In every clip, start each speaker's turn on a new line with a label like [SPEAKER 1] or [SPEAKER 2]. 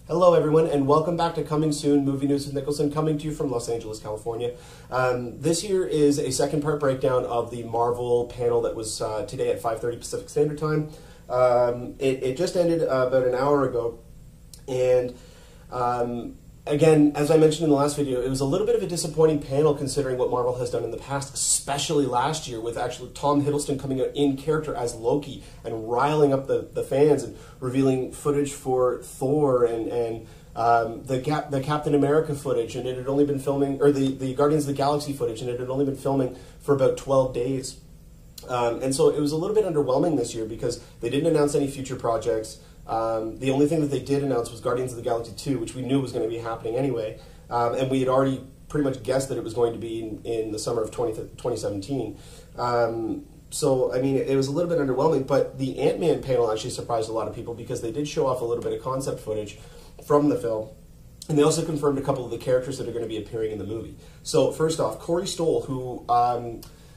[SPEAKER 1] Hello everyone, and welcome back to Coming Soon, Movie News with Niklsun, coming to you from Los Angeles, California. This here is a second part breakdown of the Marvel panel that was today at 5:30 Pacific Standard Time. It just ended about an hour ago, and again, as I mentioned in the last video, it was a little bit of a disappointing panel considering what Marvel has done in the past, especially last year with actually Tom Hiddleston coming out in character as Loki and riling up the fans and revealing footage for Thor and the Captain America footage, and it had only been filming, or the Guardians of the Galaxy footage, and it had only been filming for about 12 days. And so it was a little bit underwhelming this year because they didn't announce any future projects. The only thing that they did announce was Guardians of the Galaxy 2, which we knew was going to be happening anyway. And we had already pretty much guessed that it was going to be in the summer of 2017. So, I mean, it was a little bit underwhelming, but the Ant-Man panel actually surprised a lot of people because they did show off a little bit of concept footage from the film. And they also confirmed a couple of the characters that are going to be appearing in the movie. So, first off, Corey Stoll, who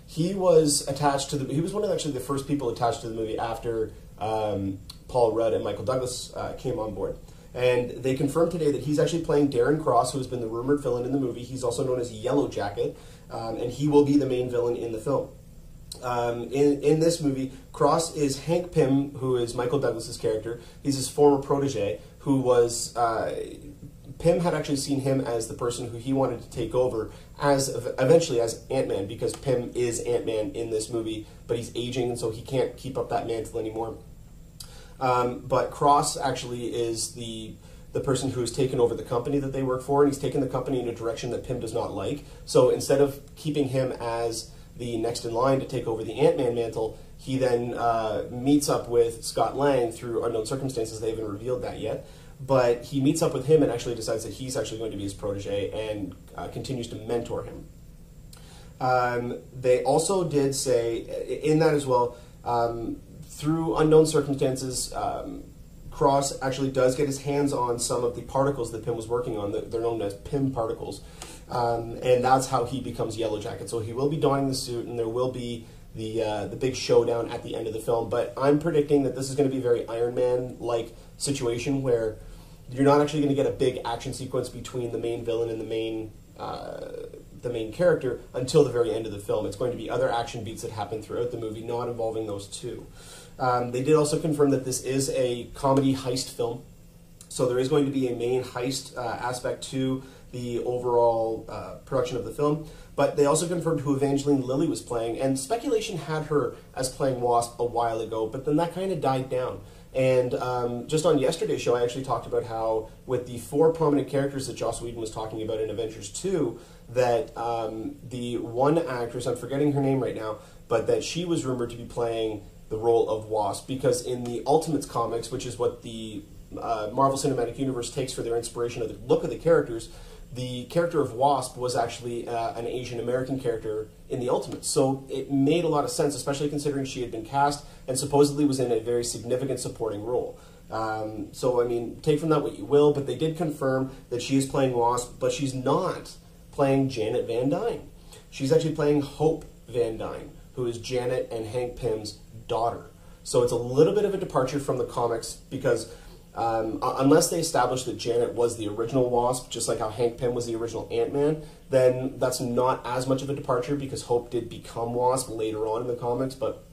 [SPEAKER 1] he was attached to he was one of actually the first people attached to the movie after Paul Rudd and Michael Douglas came on board. And they confirmed today that he's actually playing Darren Cross, who has been the rumored villain in the movie. He's also known as Yellow Jacket, and he will be the main villain in the film. In this movie, Cross is Hank Pym, who is Michael Douglas's character. He's his former protege, who was... Pym had actually seen him as the person who he wanted to take over eventually as Ant-Man, because Pym is Ant-Man in this movie, but he's aging, and so he can't keep up that mantle anymore. But Cross actually is the person who has taken over the company that they work for, and he's taken the company in a direction that Pym does not like. So instead of keeping him as the next in line to take over the Ant-Man mantle, he then meets up with Scott Lang through unknown circumstances. They haven't revealed that yet. But he meets up with him and actually decides that he's actually going to be his protege and continues to mentor him. They also did say, in that as well, through unknown circumstances, Cross actually does get his hands on some of the particles that Pym was working on. They're known as Pym particles. And that's how he becomes Yellow Jacket. So he will be donning the suit, and there will be the big showdown at the end of the film. But I'm predicting that this is going to be a very Iron Man-like situation where you're not actually going to get a big action sequence between the main villain and the main character until the very end of the film. It's going to be other action beats that happen throughout the movie, not involving those two. They did also confirm that this is a comedy heist film, so there is going to be a main heist aspect to the overall production of the film. But they also confirmed who Evangeline Lilly was playing, and speculation had her as playing Wasp a while ago, but then that kind of died down. And just on yesterday's show, I actually talked about how with the 4 prominent characters that Joss Whedon was talking about in Avengers 2, that the one actress, I'm forgetting her name right now, but that she was rumored to be playing the role of Wasp, because in the Ultimates comics, which is what the Marvel Cinematic Universe takes for their inspiration of the look of the characters, the character of Wasp was actually an Asian American character in the Ultimates. So it made a lot of sense, especially considering she had been cast and supposedly was in a very significant supporting role. So, I mean, take from that what you will, but they did confirm that she is playing Wasp, but she's not playing Janet Van Dyne. She's actually playing Hope Van Dyne, who is Janet and Hank Pym's daughter. So it's a little bit of a departure from the comics because... unless they establish that Janet was the original Wasp, just like how Hank Pym was the original Ant-Man, then that's not as much of a departure because Hope did become Wasp later on in the comics, but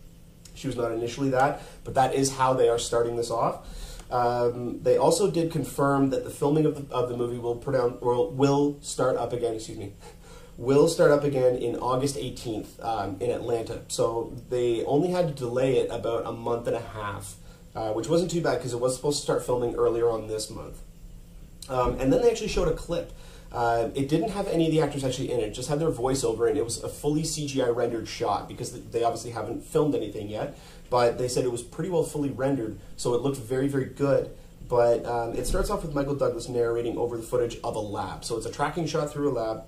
[SPEAKER 1] she was not initially that. But that is how they are starting this off. They also did confirm that the filming of the movie will start up again. Will start up again in August 18th in Atlanta. So they only had to delay it about a month and a half. Which wasn't too bad because it was supposed to start filming earlier on this month. And then they actually showed a clip. It didn't have any of the actors actually in it. It just had their voiceover, and it was a fully CGI rendered shot because they obviously haven't filmed anything yet. But they said it was pretty well fully rendered, so it looked very, very good. But it starts off with Michael Douglas narrating over the footage of a lab. So it's a tracking shot through a lab.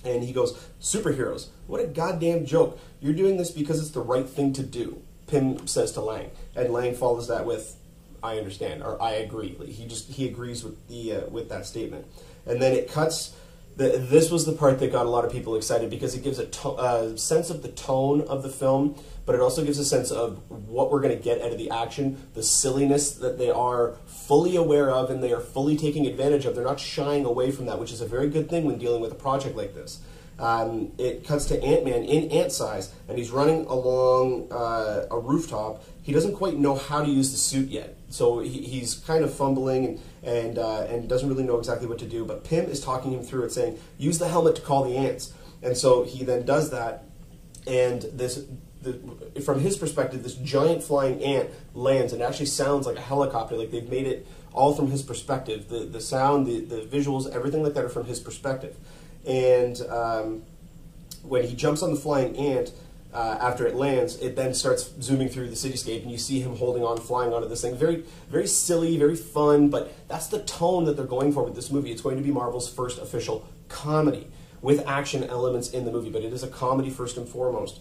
[SPEAKER 1] And he goes, "Superheroes, what a goddamn joke. You're doing this because it's the right thing to do," Pym says to Lang, and Lang follows that with, "I understand," or "I agree." He agrees with that statement, and then it cuts This was the part that got a lot of people excited because it gives a sense of the tone of the film, but it also gives a sense of what we're going to get out of the action, the silliness that they are fully aware of and they are fully taking advantage of. They're not shying away from that, which is a very good thing when dealing with a project like this. It cuts to Ant-Man in ant size, and he's running along a rooftop. He doesn't quite know how to use the suit yet, so he's kind of fumbling and doesn't really know exactly what to do. But Pym is talking him through it, saying, use the helmet to call the ants. And so he then does that, and from his perspective, this giant flying ant lands and actually sounds like a helicopter. Like they've made it all from his perspective. The sound, the visuals, everything like that are from his perspective. And when he jumps on the flying ant, after it lands, it then starts zooming through the cityscape, and you see him holding on, flying onto this thing. Very, very silly, very fun, but that's the tone that they're going for with this movie. It's going to be Marvel's first official comedy with action elements in the movie, but it is a comedy first and foremost.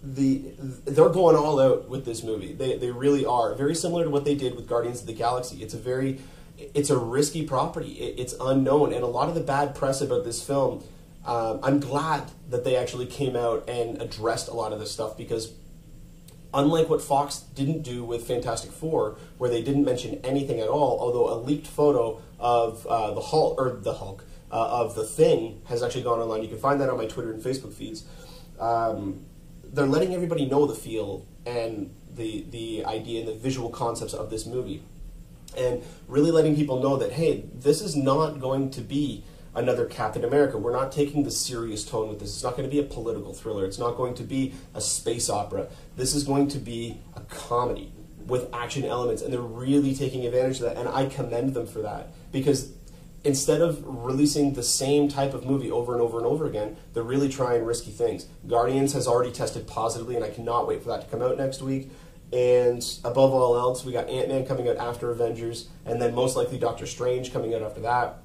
[SPEAKER 1] They're going all out with this movie. They really are. Very similar to what they did with Guardians of the Galaxy. It's a risky property. It's unknown, and a lot of the bad press about this film, I'm glad that they actually came out and addressed a lot of this stuff, because unlike what Fox didn't do with Fantastic Four, where they didn't mention anything at all, although a leaked photo of of the Thing has actually gone online. You can find that on my Twitter and Facebook feeds. They're letting everybody know the feel and the idea and the visual concepts of this movie, and really letting people know that, hey, this is not going to be another Captain America. We're not taking the serious tone with this. It's not going to be a political thriller. It's not going to be a space opera. This is going to be a comedy with action elements, and they're really taking advantage of that, and I commend them for that, because instead of releasing the same type of movie over and over and over again, they're really trying risky things. Guardians has already tested positively, and I cannot wait for that to come out next week. And above all else, we got Ant-Man coming out after Avengers, and then most likely Doctor Strange coming out after that.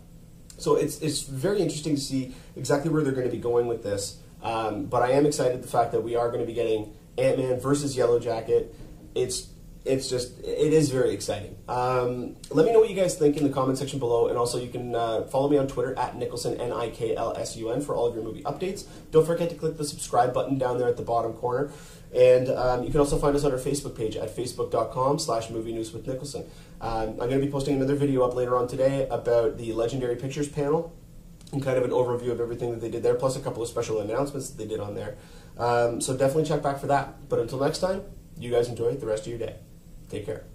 [SPEAKER 1] So it's very interesting to see exactly where they're going to be going with this. But I am excited the fact that we are going to be getting Ant-Man versus Yellow Jacket. It is very exciting. Let me know what you guys think in the comment section below, and also you can follow me on Twitter at Niklsun, Niklsun, for all of your movie updates. Don't forget to click the subscribe button down there at the bottom corner. And you can also find us on our Facebook page at facebook.com/movie news with Niklsun. I'm going to be posting another video up later on today about the Legendary Pictures panel and kind of an overview of everything that they did there, plus a couple of special announcements that they did on there. So definitely check back for that. But until next time, you guys enjoy the rest of your day. Take care.